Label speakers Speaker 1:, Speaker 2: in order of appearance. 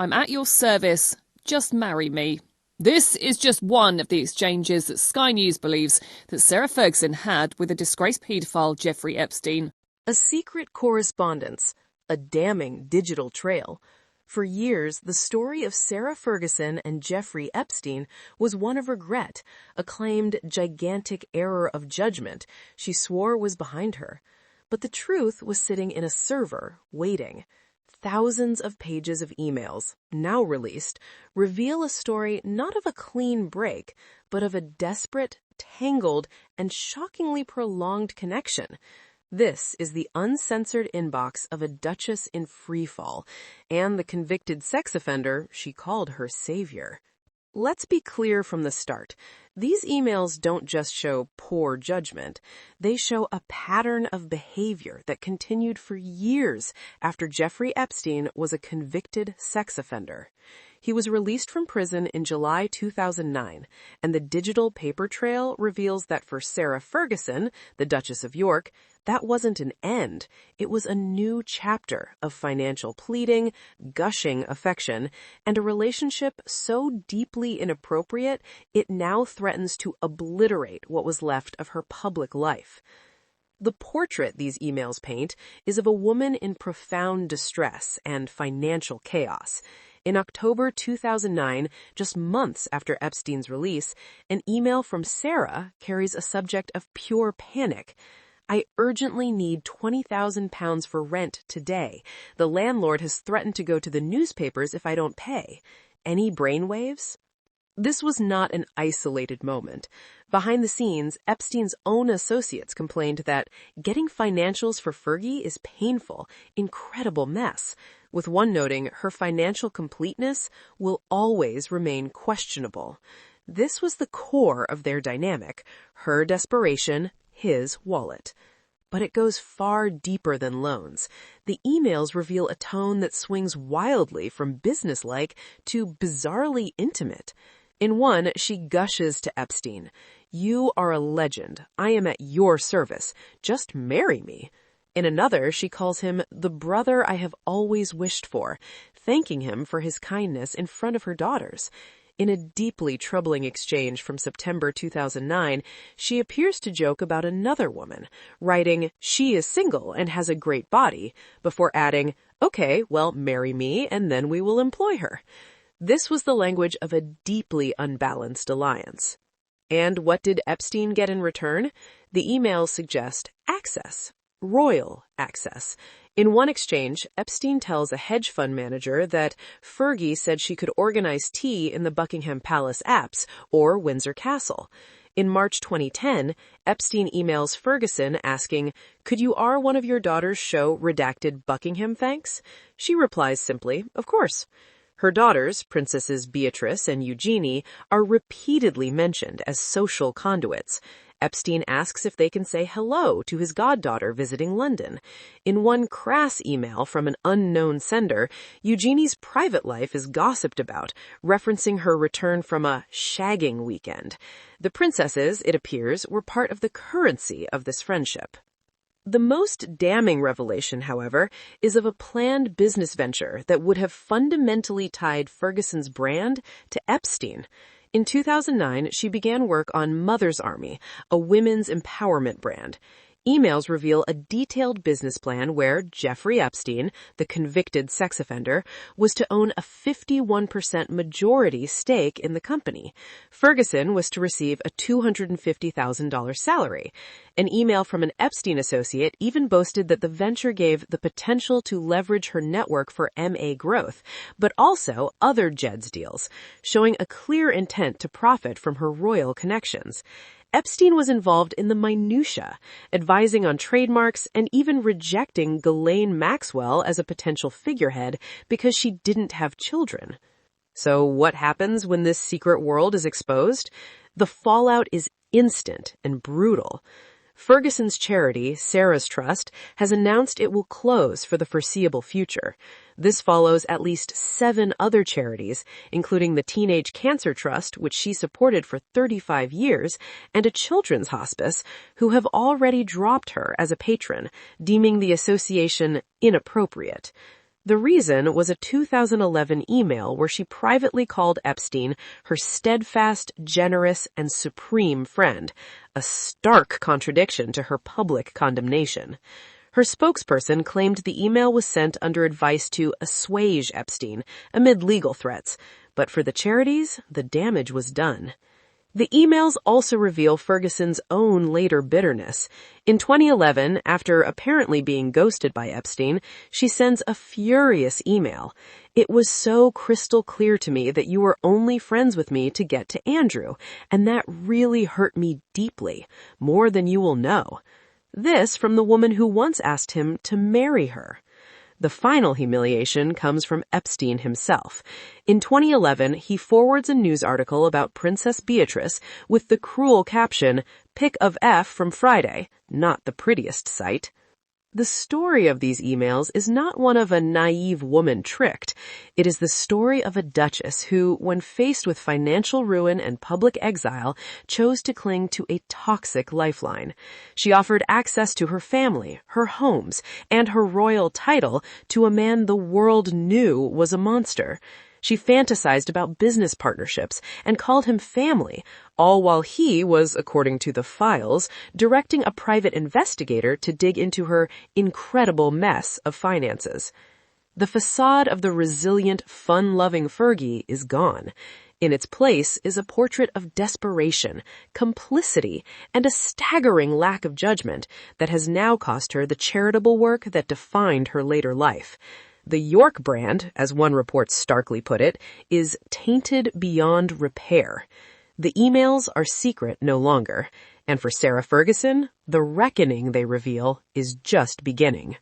Speaker 1: I'm at your service. Just marry me. This is just one of the exchanges that Sky News believes that Sarah Ferguson had with the disgraced paedophile Jeffrey Epstein.
Speaker 2: A secret correspondence, a damning digital trail. For years, the story of Sarah Ferguson and Jeffrey Epstein was one of regret, a claimed gigantic error of judgment she swore was behind her. But the truth was sitting in a server, waiting. Thousands of pages of emails, now released, reveal a story not of a clean break, but of a desperate, tangled, and shockingly prolonged connection. This is the uncensored inbox of a duchess in freefall, and the convicted sex offender she called her savior. Let's be clear from the start. These emails don't just show poor judgment. They show a pattern of behavior that continued for years after Jeffrey Epstein was a convicted sex offender. He was released from prison in July 2009, and the digital paper trail reveals that for Sarah Ferguson, the Duchess of York, that wasn't an end. It was a new chapter of financial pleading, gushing affection, and a relationship so deeply inappropriate it now threatens to obliterate what was left of her public life. The portrait these emails paint is of a woman in profound distress and financial chaos. In October 2009, just months after Epstein's release, an email from Sarah carries a subject of pure panic. I urgently need £20,000 for rent today. The landlord has threatened to go to the newspapers if I don't pay. Any brainwaves? This was not an isolated moment. Behind the scenes, Epstein's own associates complained that getting financials for Fergie is painful, incredible mess, with one noting her financial completeness will always remain questionable. This was the core of their dynamic, her desperation, his wallet. But it goes far deeper than loans. The emails reveal a tone that swings wildly from businesslike to bizarrely intimate. In one, she gushes to Epstein. "You are a legend. I am at your service. Just marry me." In another, she calls him the brother I have always wished for, thanking him for his kindness in front of her daughters. In a deeply troubling exchange from September 2009, she appears to joke about another woman, writing, "She is single and has a great body," before adding, "Okay, well, marry me and then we will employ her." This was the language of a deeply unbalanced alliance. And what did Epstein get in return? The emails suggest access, royal access. In one exchange, Epstein tells a hedge fund manager that Fergie said she could organize tea in the Buckingham Palace apse or Windsor Castle. In March 2010, Epstein emails Ferguson asking, "Could you one of your daughters show redacted Buckingham thanks?" She replies simply, "Of course." Her daughters, Princesses Beatrice and Eugenie, are repeatedly mentioned as social conduits. Epstein asks if they can say hello to his goddaughter visiting London. In one crass email from an unknown sender, Eugenie's private life is gossiped about, referencing her return from a shagging weekend. The princesses, it appears, were part of the currency of this friendship. The most damning revelation, however, is of a planned business venture that would have fundamentally tied Ferguson's brand to Epstein. In 2009, she began work on Mother's Army, a women's empowerment brand. Emails reveal a detailed business plan where Jeffrey Epstein, the convicted sex offender, was to own a 51% majority stake in the company. Ferguson was to receive a $250,000 salary. An email from an Epstein associate even boasted that the venture gave the potential to leverage her network for MA growth, but also other Jed's deals, showing a clear intent to profit from her royal connections. Epstein was involved in the minutiae, advising on trademarks and even rejecting Ghislaine Maxwell as a potential figurehead because she didn't have children. So what happens when this secret world is exposed? The fallout is instant and brutal. Ferguson's charity, Sarah's Trust, has announced it will close for the foreseeable future. This follows at least 7 other charities, including the Teenage Cancer Trust, which she supported for 35 years, and a children's hospice, who have already dropped her as a patron, deeming the association inappropriate. The reason was a 2011 email where she privately called Epstein her steadfast, generous, and supreme friend, a stark contradiction to her public condemnation. Her spokesperson claimed the email was sent under advice to assuage Epstein amid legal threats, but for the charities, the damage was done. The emails also reveal Ferguson's own later bitterness. In 2011, after apparently being ghosted by Epstein, she sends a furious email. "It was so crystal clear to me that you were only friends with me to get to Andrew, and that really hurt me deeply, more than you will know." This from the woman who once asked him to marry her. The final humiliation comes from Epstein himself. In 2011, he forwards a news article about Princess Beatrice with the cruel caption, "Pic of F from Friday," not the prettiest sight. The story of these emails is not one of a naive woman tricked. It is the story of a duchess who, when faced with financial ruin and public exile, chose to cling to a toxic lifeline. She offered access to her family, her homes, and her royal title to a man the world knew was a monster. She fantasized about business partnerships and called him family, all while he was, according to the files, directing a private investigator to dig into her incredible mess of finances. The facade of the resilient, fun-loving Fergie is gone. In its place is a portrait of desperation, complicity, and a staggering lack of judgment that has now cost her the charitable work that defined her later life. The York brand, as one report starkly put it, is tainted beyond repair. The emails are secret no longer, and for Sarah Ferguson, the reckoning they reveal is just beginning.